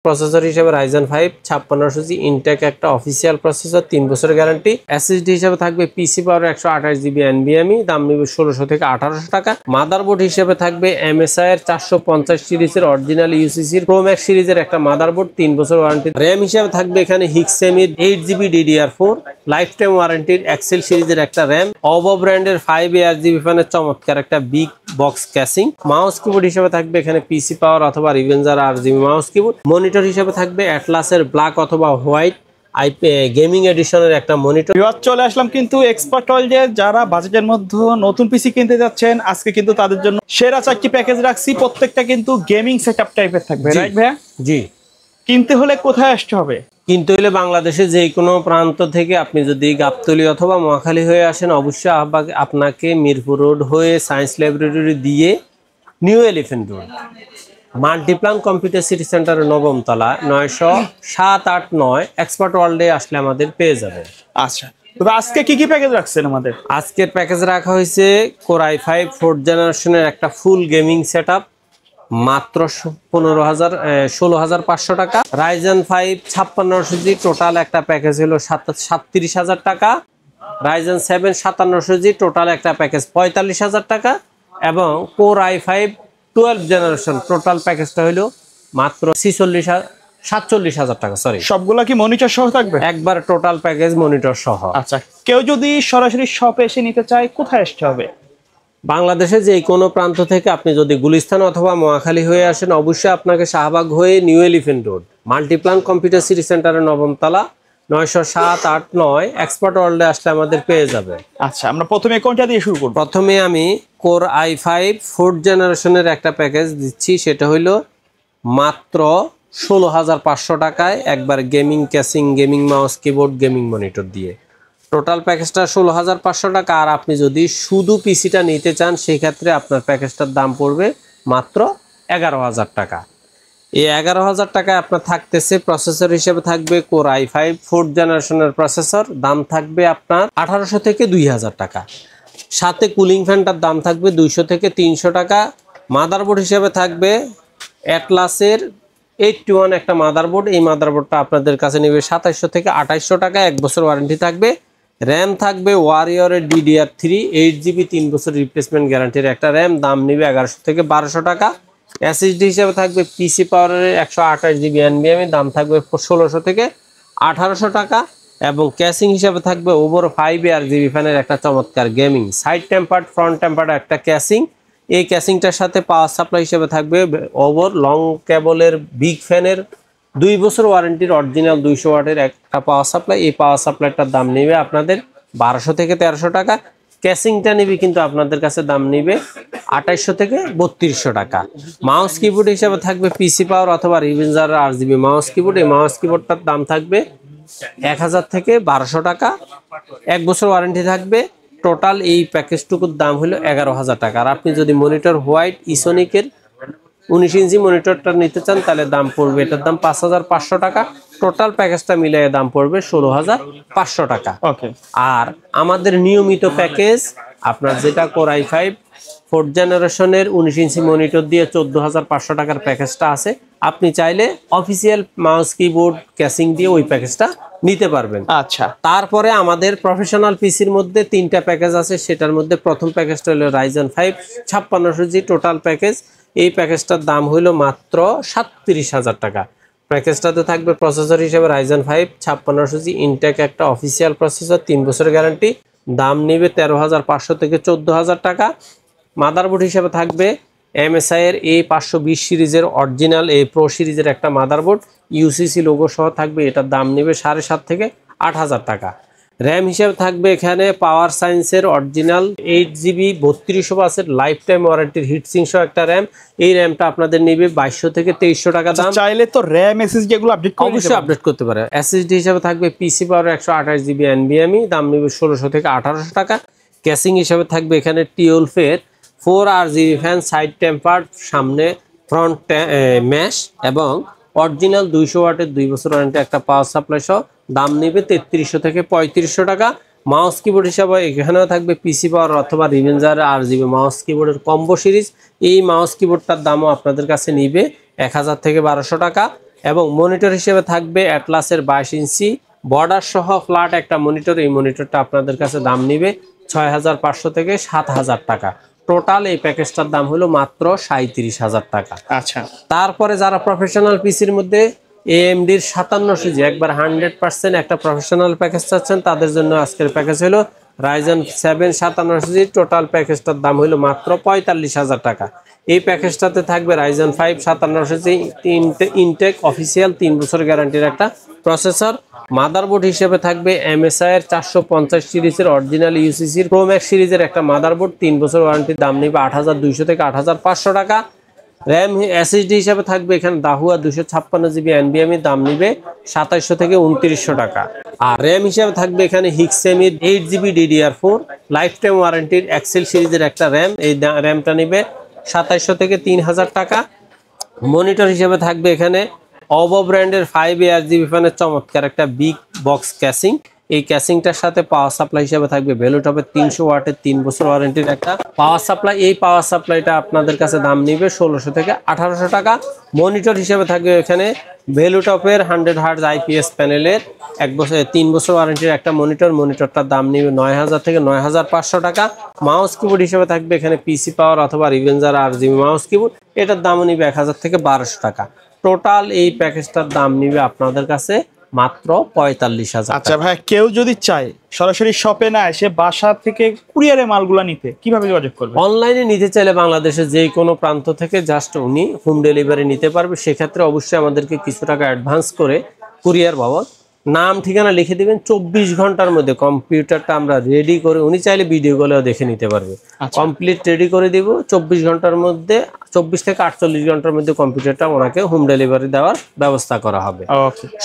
Processor হিসেবে Ryzen 5 5600G intact একটা official processor, 3 বছরের গ্যারান্টি। এসএসডি হিসেবে থাকবে পিসি পাওয়ার 128GB NVMe, দাম নিবে 1600 থেকে 1800 টাকা। মাদারবোর্ড হিসেবে থাকবে MSI এর 450 সিরিজের অরিজিনাল UCC প্রো ম্যাক্স সিরিজের একটা মাদারবোর্ড, 3 বছর ওয়ারেন্টি। র্যাম হিসেবে থাকবে এখানে হিক্সেমির 8GB DDR4 লাইফ টাইম ওয়ারেন্টির এক্সেল সিরিজের একটা র্যাম। OVO ব্র্যান্ডের 5 ARGB চমৎকার একটা big box casing. Mouse keyboard হিসেবে থাকবে এখানে পিসি পাওয়ার অথবা Revenger RGB mouse keyboard. Monitor হিসেবে থাকবে অ্যাটলাসের ব্ল্যাক অথবা হোয়াইট গেমিং এডিশনের একটা মনিটর। চলে আসলাম কিন্তু এক্সপার্ট ওয়ার্ল্ডে, যারা বাজেটের মধ্যে নতুন পিসি কিনতে যাচ্ছেন আজকে কিন্তু তাদের জন্য সেরা 4টি প্যাকেজ রাখছি। প্রত্যেকটা কিন্তু গেমিং সেটআপ টাইপের থাকবে, রাইট ভাইয়া? জি। কিনতে হলে কোথায় আসতে হবে? কিনতে হলে বাংলাদেশে যে কোনো প্রান্ত থেকে আপনি যদি গাবতলী অথবা মহাখালী হয়ে আসেন, অবশ্যই আপনাকে মিরপুর রোড হয়ে সায়েন্স ল্যাবরেটরি দিয়ে new elephant road Multiplan computer city সেন্টারের 9ম তলা 90789 এক্সপার্ট ওয়ার্ল্ডে আসলে আমাদের পেয়ে যাবেন। আচ্ছা, তবে আজকে কি কি প্যাকেজ রাখছেন আমাদের? আজকের প্যাকেজ রাখা হয়েছে Core i5 4th জেনারেশনের একটা ফুল গেমিং সেটআপ, মাত্র 16,500 টাকা। Ryzen 5 5600G টোটাল একটা প্যাকেজ হলো 37,000 টাকা। Ryzen 7 5700G টোটাল একটা প্যাকেজ 45,000 টাকা। এবং Core i5 12th generation total প্যাকেজটা হলো মাত্র 47,000 টাকা। সরি, সবগুলা কি মনিটর সহ থাকবে? একবার টোটাল প্যাকেজ মনিটর সহ। আচ্ছা, কেউ যদি সরাসরি শপে এসে নিতে চায় কোথায় আসতে হবে? বাংলাদেশে যে কোনো প্রান্ত থেকে আপনি যদি গুলিস্তান অথবা মহাখালী হয়ে আসেন, অবশ্যই আপনাকে শাহবাগ হয়ে new elephant road Multiplan computer city সেন্টারের 9ম তলা 90789 এক্সপার্ট ওয়ার্ল্ডে আসলে আমাদের পেয়ে যাবে। আচ্ছা, আমরা প্রথমে কোনটা দিয়ে শুরু করব? প্রথমে আমি Core i5 4th জেনারেশনের একটা প্যাকেজ দিচ্ছি, সেটা হইলো মাত্র 16,500 টাকায় একবার gaming casing, gaming mouse keyboard, gaming monitor দিয়ে টোটাল প্যাকেজটা 16,500 টাকা। আর আপনি যদি শুধু পিসিটা নিতে চান সেই ক্ষেত্রে আপনার প্যাকেজটার দাম পড়বে মাত্র 11,000 টাকা। এই 11,000 টাকায় আপনার থাকতেছে প্রসেসর হিসেবে থাকবে Core i5 4th জেনারেশনের প্রসেসর, দাম থাকবে আপনার 1800 থেকে 2000 টাকা। সাথে কুলিং ফ্যানটার দাম থাকবে 200 থেকে 300 টাকা। মাদারবোর্ড হিসেবে থাকবে অ্যাটলাসের 81 একটা মাদারবোর্ড, এই মাদারবোর্ডটা আপনাদের কাছে নেবে 2700 থেকে 2800 টাকা, 1 বছর ওয়ারেন্টি থাকবে। র্যাম থাকবে ওয়ারিয়রের DDR3 8GB 3 বছর রিপ্লেসমেন্ট গ্যারান্টির একটা র্যাম, দাম নেবে 1100 থেকে 1200 টাকা। এসএসডি হিসেবে থাকবে পিসি পাওয়ারের 128GB NVMe, দাম থাকবে 1600 থেকে 1800 টাকা। এবং ক্যাসিং হিসেবে থাকবে ওভার 5 ARGB ফ্যানের একটা চমৎকার gaming side tempered front tempered একটা ক্যাসিং। এই ক্যাসিংটার সাথে পাওয়ার সাপ্লাই হিসেবে থাকবে ওভার লং কেবলের বিগ ফ্যানের 2 বছর ওয়ারেন্টির অরিজিনাল 200 ওয়াটের একটা পাওয়ার সাপ্লাই। এই পাওয়ার সাপ্লাইটার দাম নেবে আপনাদের 1200 থেকে 1300 টাকা। ক্যাসিংটা নেবে কিন্তু আপনাদের কাছে দাম নেবে 2800 থেকে 3200 টাকা। মাউস কিবোর্ড হিসেবে থাকবে পিসি পাওয়ার অথবা রিভেঞ্জার RGB মাউস কিবোর্ড। এই মাউস কিবোর্ডটার দাম থাকবে 1000 থেকে 1200 টাকা, 1 বছর ওয়ারেন্টি থাকবে। টোটাল এই প্যাকেজটুকুর দাম হলো 11,000 টাকা। আর আপনি যদি মনিটর হোয়াইট ইসোনিকের 19 ইঞ্চি মনিটরটা নিতে চান তাহলে দাম পড়বে, এটার দাম 5,500 টাকা। টোটাল প্যাকেজটা মিলিয়ে দাম পড়বে 16,500 টাকা। ওকে। আর আমাদের নিয়মিত প্যাকেজ আপনার যেটা Core i5 4th জেনারেশনের 19 ইঞ্চি মনিটর দিয়ে 14,500 টাকার প্যাকেজটা আছে, আপনি চাইলে অফিসিয়াল মাউস কিবোর্ড ক্যাসিং দিয়ে ওই প্যাকেজটা নিতে পারবেন। আচ্ছা, তারপরে আমাদের প্রফেশনাল পিসির মধ্যে 3টা প্যাকেজ আছে, সেটার মধ্যে প্রথম প্যাকেজটা হলো Ryzen 5 5600G টোটাল প্যাকেজ। এই প্যাকেজটার দাম হইলো মাত্র 37,000 টাকা। প্যাকেজটাতে থাকবে প্রসেসর হিসেবে Ryzen 5 5600G ইনটেক একটা অফিসিয়াল প্রসেসর, 3 বছরের গ্যারান্টি, দাম নেবে 13,500 থেকে 14,000 টাকা। মাদারবোর্ড হিসেবে থাকবে MSI এর A520 সিরিজের অরিজিনাল A Pro সিরিজের একটা মাদারবোর্ড, UCC লোগো সহ থাকবে, এটার দাম নেবে 7,500 থেকে 8,000 টাকা। র্যাম হিসেবে থাকবে এখানে পাওয়ার সায়েন্সের অরিজিনাল 8GB 3200 লাইফ টাইম ওয়ারেন্টির হিটসিং সহ একটা র্যাম। এই র্যামটা আপনাদের নেবে 2200 থেকে 2300 টাকা দাম। চাইলে তো র্যাম এসএসডি এগুলো অবশ্যই আপডেট করতে পারে। এসএসডি হিসেবে থাকবে পিসি পাওয়ার 128GB NVMe, দাম নেবে 1600 থেকে 1800 টাকা। ক্যাসিং হিসেবে থাকবে এখানে টিওলফের 4 RGB ফ্যান, সাইড টেম্পার্ড, সামনে ফ্রন্ট ম্যাশ এবং অরিজিনাল 200 ওয়াটের 2 বছর ওয়ারেন্টি একটা পাওয়ার সাপ্লাই সহ, দাম নেবে 3300 থেকে 3500 টাকা। মাউস কিবোর্ড হিসাবে এখানেও থাকবে পিসি পাওয়ার অথবা রিভেঞ্জার RGB মাউস কিবোর্ডের কম্বো সিরিজ। এই মাউস কিবোর্ডটার দামও আপনাদের কাছে নিবে 1000 থেকে 1200 টাকা। এবং মনিটর হিসেবে থাকবে অ্যাটলাসের 22 ইঞ্চি বর্ডার সহ ফ্ল্যাট একটা মনিটর। এই মনিটরটা আপনাদের কাছে দাম নিবে 6500 থেকে 7000 টাকা। টোটাল এই প্যাকেজটার দাম হলো মাত্র 37,000 টাকা। আচ্ছা, তারপরে যারা প্রফেশনাল পিসির মধ্যে AMDর 57 সিজি একবার 100% একটা প্রফেশনাল প্যাকেজ চাচ্ছেন, তাদের জন্য আজকের প্যাকেজ হলো Ryzen 7 57 সিজি। টোটাল প্যাকেজটার দাম হলো মাত্র 45,000 টাকা। এই প্যাকেজটাতে থাকবে Ryzen 5 57 সিজি ইনটেক অফিসিয়াল 3 বছর গ্যারান্টির একটা প্রসেসর। মাদারবোর্ড হিসেবে থাকবে MSI এর 450 সিরিজের অরিজিনাল ইউসিসির প্রো ম্যাক্স সিরিজের একটা মাদারবোর্ড, 3 বছর ওয়ারেন্টির দাম নেবে 8200 থেকে 8500 টাকা। র্যাম SSD হিসাবে থাকবে এখানে দাহুয়া 256 GB NVMe, দাম নিবে 2700 থেকে 2900 টাকা। আর র্যাম হিসাবে থাকবে এখানে হিক্সেমির 8GB DDR4 লাইফ টাইম ওয়ারেন্টির এক্সেল সিরিজের একটা র্যাম, এই র্যামটা নিবে 2700 থেকে 3000 টাকা। মনিটর হিসেবে থাকবে এখানে অবো ব্র্যান্ডের 5 ফ্যানের চমৎকার একটা বিগ বক্স ক্যাসিং। এই ক্যাসিংটার সাথে পাওয়ার সাপ্লাই হিসেবে থাকবে ভ্যালুটপের 300 ওয়াটের 3 বছর ওয়ারেন্টির একটা পাওয়ার সাপ্লাই। এই পাওয়ার সাপ্লাইটা আপনাদের কাছে দাম নিবে 1600 থেকে 1800 টাকা। মনিটর হিসেবে থাকবে এখানে ভ্যালুটপের 100 হার্টজ IPS প্যানেলের 3 বছর ওয়ারেন্টির একটা মনিটর। মনিটরটার দাম নিবে 9000 থেকে 9500 টাকা। মাউস কিবোর্ড হিসেবে থাকবে এখানে পিসি পাওয়ার অথবা রিভেঞ্জার RGB মাউস কিবোর্ড, এটার দামও নিবে 1000 থেকে 1200 টাকা। টোটাল এই প্যাকেজটার দাম নিবে আপনাদের কাছে মাত্র 45,000। আচ্ছা ভাই, কেউ যদি চায় সরাসরি শপে না এসে বাসা থেকে কুরিয়ারে মালগুলা নিতে, কিভাবে যোগাযোগ করবে? অনলাইনে নিতে চাইলে বাংলাদেশের যে কোনো প্রান্ত থেকে জাস্ট উনি হোম ডেলিভারি নিতে পারবে। সেক্ষেত্রে অবশ্যই আমাদেরকে কিছু টাকা অ্যাডভান্স করে কুরিয়ার বাবদ নাম ঠিকানা লিখে দিবেন। 24 ঘন্টার মধ্যে কম্পিউটারটা আমরা রেডি করে, উনি চাইলে ভিডিও কলেও দেখে নিতে পারবে। কমপ্লিট রেডি করে দিব 24 ঘন্টার মধ্যে, 24 থেকে 48 ঘন্টার মধ্যে কম্পিউটারটা ওনাকে হোম ডেলিভারি দেওয়ার ব্যবস্থা করা হবে।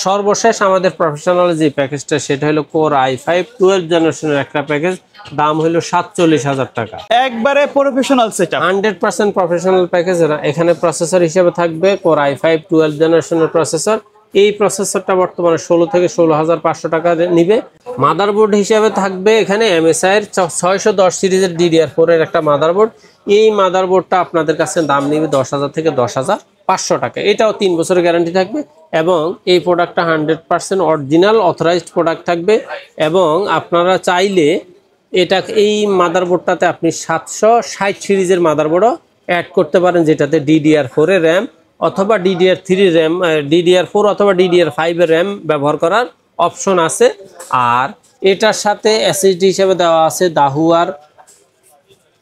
সর্বশেষ আমাদের প্রফেশনাল যে প্যাকেজটা সেটা হলো কোর i5 12 জেনারেশনের একটা প্যাকেজ, দাম হলো 47,000 টাকা। একবারে প্রফেশনাল সেটআপ, 100% প্রফেশনাল প্যাকেজ। এখানে প্রসেসর হিসেবে থাকবে কোর i5 12 জেনারেশনের প্রসেসর। এই প্রসেসরটা বর্তমানে 16 থেকে 16,500 টাকা নিবে। মাদারবোর্ড হিসেবে থাকবে এখানে MSI এর 610 সিরিজের DDR4 এর একটা মাদারবোর্ড। এই মাদারবোর্ডটা আপনাদের কাছে দাম নিবে 10,000 থেকে 10,500 টাকা। এটাও 3 বছরের গ্যারান্টি থাকবে এবং এই প্রোডাক্টটা 100% অরিজিনাল অথরাইজড প্রোডাক্ট থাকবে। এবং আপনারা চাইলে এই মাদারবোর্ডটাতে আপনি 760 সিরিজের মাদারবোর্ডও অ্যাড করতে পারেন, যেটাতে DDR4 এর র্যাম অথবা DDR3 র্যাম, DDR4 অথবা DDR5 এর র্যাম ব্যবহার করার অপশন আছে। আর এটার সাথে SSD হিসেবে দেওয়া আছে দাহুয়ার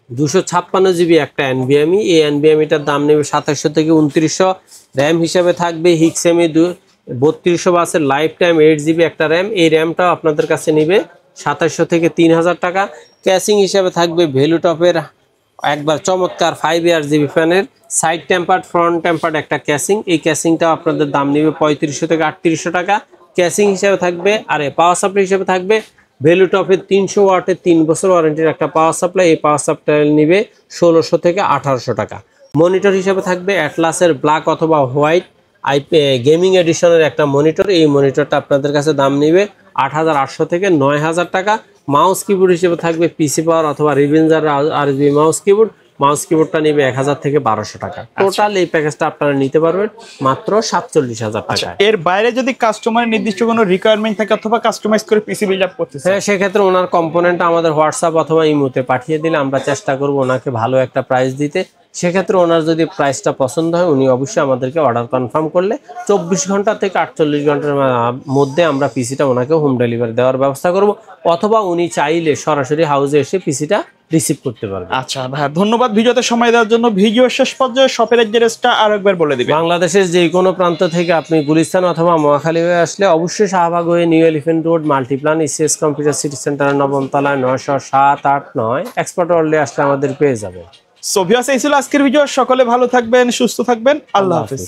256 GB একটা NVMe। এই NVMeটার দাম নেবে 2700 থেকে 2900। র্যাম হিসেবে থাকবে হিক্সেমি 3200 বাসের লাইফ টাইম 8GB একটা র্যাম। এই র্যামটাও আপনাদের কাছে নিবে 2700 থেকে 3000 টাকা। ক্যাসিং হিসেবে থাকবে ভ্যালুটপের একবার চমৎকার 5 ফ্যানের সাইড টেম্পার্ড ফ্রন্ট টেম্পার্ড একটা ক্যাসিং। এই ক্যাসিংটাও আপনাদের দাম নিবে 3500 থেকে 3800 টাকা ক্যাসিং হিসেবে থাকবে। আর পাওয়ার সাপ্লাই হিসেবে থাকবে ভ্যালুটপের 300 ওয়াটের 3 বছর ওয়ারেন্টির একটা পাওয়ার সাপ্লাই। এই পাওয়ার সাপ্লাই নিবে 1600 থেকে 1800 টাকা। মনিটর হিসেবে থাকবে অ্যাটলাসের ব্ল্যাক অথবা হোয়াইট গেমিং এডিশনের একটা মনিটর। এই মনিটরটা আপনাদের কাছে দাম নিবে 8800 থেকে 9000 টাকা। মাউস কিবোর্ড হিসেবে থাকবে পিসি পাওয়ার অথবা Revenger RGB mouse keyboard. Mouse কিবোর্ডটা নিবে 1000 থেকে 1200 টাকা। টোটাল এই প্যাকেজটা আপনারা নিতে পারবেন মাত্র 47,000 টাকা। এর বাইরে যদি কাস্টমারের নির্দিষ্ট কোনো রিকোয়ারমেন্ট থাকে অথবা কাস্টমাইজ করে পিসি বিল্ড আপ করতে চায়, হ্যাঁ, সেক্ষেত্রে ওনার কম্পোনেন্ট আমাদের হোয়াটসঅ্যাপ অথবা ইমোতে পাঠিয়ে দিলে আমরা চেষ্টা করব ওনাকে ভালো একটা প্রাইস দিতে। সেক্ষেত্রে ওনার যদি প্রাইসটা পছন্দ হয় উনি অবশ্যই আমাদেরকে অর্ডার কনফার্ম করলে 24 ঘন্টা থেকে 48 ঘন্টার মধ্যে আমরা পিসিটা ওনাকে হোম ডেলিভারি দেওয়ার ব্যবস্থা করব, অথবা উনি চাইলে সরাসরি হাউসে এসে পিসিটা রিসিভ করতে পারবে। আচ্ছা ভাই, ধন্যবাদ ভিডিওতে সময় দেওয়ার জন্য। ভিডিও শেষ পর্যায়ে শপের অ্যাড্রেসটা আরেকবার বলে দিবেন। বাংলাদেশের যে কোনো প্রান্ত থেকে আপনি গুলিস্তান অথবা মহাখালী হয়ে আসলে অবশ্যই শাহবাগ হয়ে new elephant road Multiplan ECS computer city সেন্টারের 9ম তলায় 907-8-9 এক্সপার্ট ওয়ার্ল্ডে আসলে আমাদের পেয়ে যাবে। সো ভিউয়ার্স, এই ছিল আজকের ভিডিও। সকলে ভালো থাকবেন, সুস্থ থাকবেন। আল্লাহ হাফেজ।